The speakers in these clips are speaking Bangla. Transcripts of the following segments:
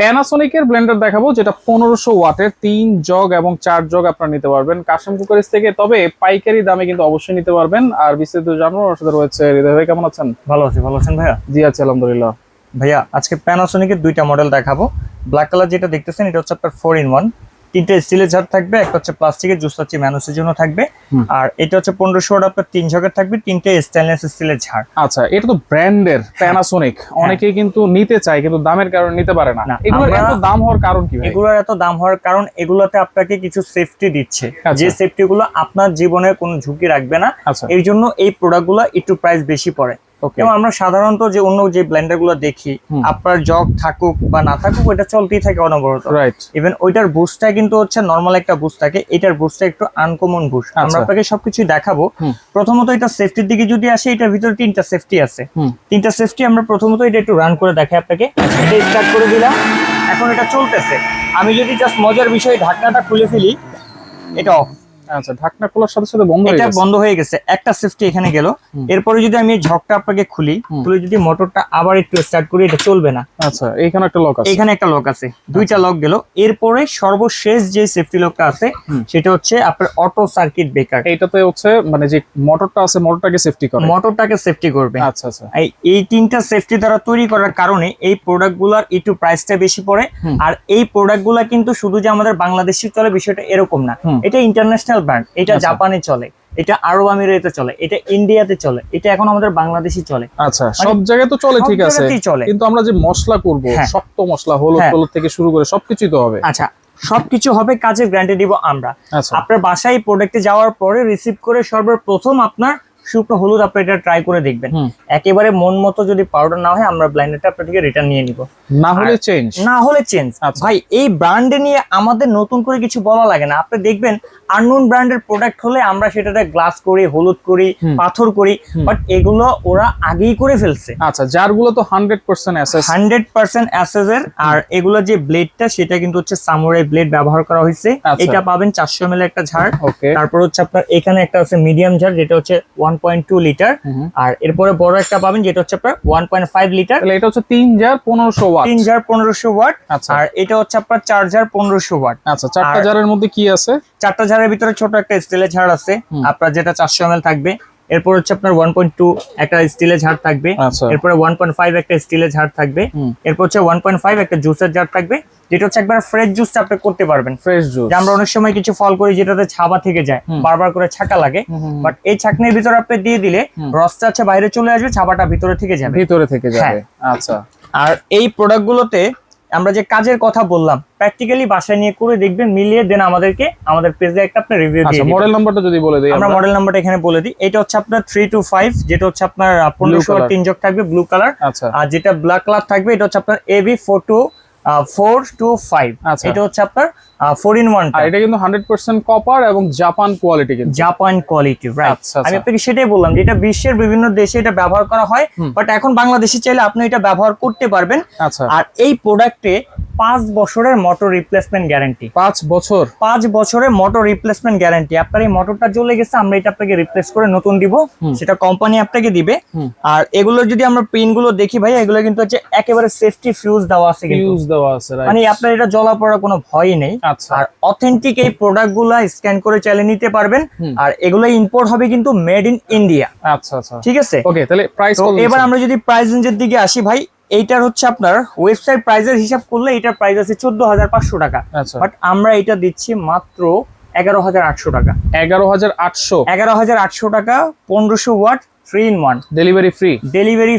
প্যানাসোনিকের ব্লেন্ডার দেখাবো, যেটা 1500 ওয়াটের 3 জগ এবং 4 জগ আপনারা নিতে পারবেন কাশেম কুকারিজ থেকে। তবে পাইকারি দামে কিন্তু অবশ্যই নিতে পারবেন। আর বিস্তারিত জানানোর ওর সাথে রয়েছে হৃদয় ভাই। কেমন আছেন? ভালো আছেন ভাইয়া? জি আছি আলহামদুলিল্লাহ। ভাইয়া আজকে প্যানাসোনিকের দুইটা মডেল দেখাবো। ব্ল্যাক কালার যেটা দেখতেছেন এটা হচ্ছে আপনার 4-in-1, তিনটা স্টিলের ঝাড় থাকবে, একটা হচ্ছে প্লাস্টিকের, জুস হচ্ছে ম্যানুসের জন্য থাকবে। আর এটা হচ্ছে 1500 ওয়াট আপনার 3 জগের থাকবে, তিনটে স্টেনলেস স্টিলের ঝাড়। আচ্ছা, এটা তো ব্র্যান্ডের প্যানাসোনিক, অনেকেই কিন্তু নিতে চায় কিন্তু দামের কারণে নিতে পারে না। এগুলোর এত দাম হওয়ার কারণ কি ভাই? এগুলোর এত দাম হওয়ার কারণ এগুলোতে আপনাকে কিছু সেফটি দিচ্ছে, যে সেফটি গুলো আপনার জীবনে কোনো ঝুঁকি রাখবে না। এর জন্য এই প্রোডাক্টগুলো একটু প্রাইস বেশি পড়ে। এবং আমরা সাধারণত যে অন্য যে ব্লেন্ডার গুলো দেখি, আপনার জগ থাকুক বা না থাকুক ওইটা চলতেই থাকে অনবরত। ইভেন ওইটার বুস্টটা কিন্তু হচ্ছে নরমাল একটা বুস্ট থাকে, এটার বুস্টটা একটু আনকমন বুস্ট। আমরা আপনাকে সবকিছু দেখাবো। প্রথমত এটা সেফটির দিকে যদি আসে, এটার ভিতরে তিনটা সেফটি আছে। তিনটা সেফটি আমরা প্রথমত এটা একটু রান করে দেখাই আপনাকে। এটা স্টার্ট করে দিলাম, এখন এটা চলতেছে। আমি যদি জাস্ট মজার বিষয় ঢাকনাটা খুলে ফেলি, এটা অফ। আচ্ছা, ঢাকনা খোলার সাথে সাথে বন্ধ হয়ে গেছে, একটা সেফটি এখানে গেল। এরপরে যদি আমি এই ঝকটা আপনাকে খুলে যদি মোটরটা আবার একটু স্টার্ট করি, এটা চলবে না। আচ্ছা, এখানে একটা লক আছে, এখানে একটা লক আছে, দুইটা লক গেল। এরপরে সর্বশেষ যে সেফটি লকটা আছে সেটা হচ্ছে আপনার অটো সার্কিট ব্রেকার। এইটাতে হচ্ছে মানে যে মোটরটা আছে, মোটরটাকে সেফটি করবে। আচ্ছা আচ্ছা, এই তিনটা সেফটি দ্বারা তৈরি করার কারণে এই প্রোডাক্টগুলোর একটু প্রাইসটা বেশি পড়ে। আর এই প্রোডাক্টগুলো কিন্তু শুধু যে আমাদের বাংলাদেশে চলে বিষয়টা এরকম না, এটা ইন্টারন্যাশনাল ব্র্যান্ড। এটা জাপানে চলে, এটা আরব আমিরাতে চলে, এটা ইন্ডিয়াতে চলে, এটা এখন আমাদের বাংলাদেশে চলে। আচ্ছা, সব জায়গায় তো চলে, ঠিক আছে, কিন্তু আমরা যে মশলা করব, শক্ত মশলা, হলুদ থেকে শুরু করে সবকিছুই তো হবে। আচ্ছা, সবকিছু হবে, কাজের গ্যারান্টি দিব আমরা। আপনার বাসায় প্রোডাক্টে যাওয়ার পরে রিসিভ করে সর্বপ্রথম আপনার শুকনো হলুদ আপনি এটা ট্রাই করে দেখবেন। একেবারে মন মতো যদি পাউডার না হয়, আমরা ব্লেন্ডারটা আপনাকে রিটার্ন নিয়ে নিব। না হলে চেঞ্জ। ভাই এই ব্র্যান্ডে নিয়ে আমাদের নতুন করে কিছু বলা লাগে না। আপনি দেখবেন আননোন ব্র্যান্ডের প্রোডাক্ট হলে আমরা সেটাতে গ্লাস করি, হলুদ করি, পাথর করি, বাট এগুলো ওরা আগেই করে ফেলছে। আচ্ছা, যারগুলো তো 100% এসএস, 100% এসএস এর। আর এগুলো যে ব্লেডটা সেটা কিন্তু হচ্ছে সামুরাই ব্লেড ব্যবহার করা হয়েছে। এটা পাবেন 400 ml একটা ঝাড়। তারপর হচ্ছে আপনার এখানে একটা আছে মিডিয়াম ঝাড়, যেটা হচ্ছে 1.2 লিটার। আর এরপরে বড় একটা পাবেন যেটা হচ্ছে আপনার 1.5 লিটার। এটা হচ্ছে 3 জার 1500 ওয়াট। 3 jar 1500 watt. আর এটা হচ্ছে আপনার 4 জার 1500 ওয়াট। আচ্ছা, চারটা জারের মধ্যে কি আছে? চারটা জারের ভিতরে ছোট একটা স্টিলের ঝাড় আছে আপনার, যেটা 400 ml থাকবে। এরপর হচ্ছে আপনার 1.2 একটা স্টিলের ঝাড় থাকবে। এরপরে 1.5 একটা স্টিলের ঝাড় থাকবে। এরপর হচ্ছে 1.5 একটা জুসের ঝাড় থাকবে, যেটা হচ্ছে একবার ফ্রেশ জুস আপনি করতে পারবেন। ফ্রেশ জুস আমরা অনেক সময় কিছু ফল করি যেটাতে ছাবা থেকে যায়, বারবার করে ছাকা লাগে, বাট এই ছাকনির ভিতরে আপনি দিয়ে দিলে রসটা আছে বাইরে চলে আসবে, ছাবাটা ভিতরে থেকে যাবে। আচ্ছা, আর এই প্রোডাক্টগুলোতে আমরা যে কাজের কথা বললাম, প্র্যাকটিক্যালি বাসায় নিয়ে করে দেখবেন, মিলিয়ে দেন আমাদেরকে আমাদের পেজে একটা আপনি রিভিউ দিয়ে দিন। মডেল নাম্বারটা যদি বলে দেই। আমরা মডেল নাম্বারটা এখানে বলে দিই। এটা হচ্ছে আপনার 325, যেটা হচ্ছে আপনার 1500 ওয়াট 3 জগ থাকবে, ব্লু কালার। আর যেটা ব্ল্যাক কালার থাকবে এটা হচ্ছে আপনার AB425। এটা হচ্ছে আপনার 4-in-1। আর এটা কিন্তু 100% কপার এবং জাপান কোয়ালিটি, কিন্তু জাপান কোয়ালিটি, রাইট। আমি আপনাকে সেটাই বললাম যে এটা বিশ্বের বিভিন্ন দেশে এটা ব্যবহার করা হয়, বাট এখন বাংলাদেশে চাইলে আপনি এটা ব্যবহার করতে পারবেন। আর এই প্রোডাক্টে 5 বছরের মোটর রিপ্লেসমেন্ট গ্যারান্টি। 5 বছরের মোটর রিপ্লেসমেন্ট গ্যারান্টি। আপনার এই মোটরটা জ্বলে গেছে, আমরা এটা আপনাকে রিপ্লেস করে নতুন দিব, সেটা কোম্পানি আপনাকে দিবে। আর এগুলো যদি আমরা পিন গুলো দেখি ভাই, এগুলো কিন্তু হচ্ছে একেবারে সেফটি ফিউজ দেওয়া আছে, মানে আপনার এটা জ্বলা পড়ার কোনো ভয় নেই। আর অথেন্টিক এই প্রোডাক্ট গুলা স্ক্যান করে চালিয়ে নিতে পারবেন। আর এগুলো ইম্পোর্ট হবে কিন্তু মেড ইন ইন্ডিয়া। আচ্ছা, ঠিক আছে। ওকে, তাহলে প্রাইস এবার আমরা যদি প্রাইস রেঞ্জের দিকে আসি ভাই, এইটার হচ্ছে আপনার ওয়েবসাইট প্রাইসের হিসাব করলে এটার প্রাইস আছে 14,500 টাকা, বাট আমরা এটা দিচ্ছি মাত্র 11,800 টাকা। 11,800 টাকা, 1500 ওয়াট, 3-in-1, ডেলিভারি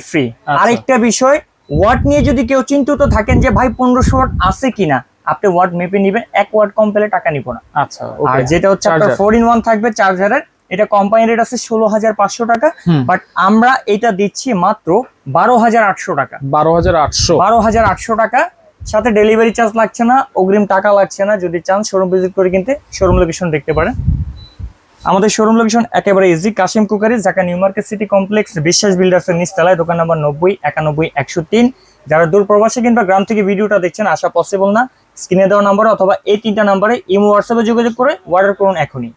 ফ্রি। আরেকটা বিষয়, ওয়াট নিয়ে যদি কেউ চিন্তিত থাকেন যে ভাই 1500 ওয়াট আছে কিনা, আপনি ওয়াট মেপে নিবেন, 1 ওয়াট কম পেলে টাকা নিব না। আচ্ছা, আর যেটা হচ্ছে আপনার 4-in-1 থাকবে চার্জারের, এটা কোম্পানি রেট আছে 16,500 টাকা, বাট আমরা এটা দিচ্ছি মাত্র 12,800 টাকা। 12,800 টাকা, সাথে ডেলিভারি চার্জ লাগছে না, অগ্রিম টাকা লাগছে না। যদি চান শোরুম ভিজিট করে কিনতে, শোরুম লোকেশন দেখতে পারেন। আমাদের শোরুম লোকেশন একেবারে easy, Kashem cookeries, Dhaka new market city complex, বিশ্বাস বিল্ডার্সের নিচতলায়, দোকান নাম্বার 90 91 103। যারা দূর প্রবাসী কিংবা গ্রাম থেকে ভিডিওটা দেখছেন, আসা পসিবল না, স্ক্রিনে দেওয়া নাম্বারে অথবা এই 3টা নাম্বারে ইমো হোয়াটসঅ্যাপে যোগাযোগ করে অর্ডার করুন এখনই।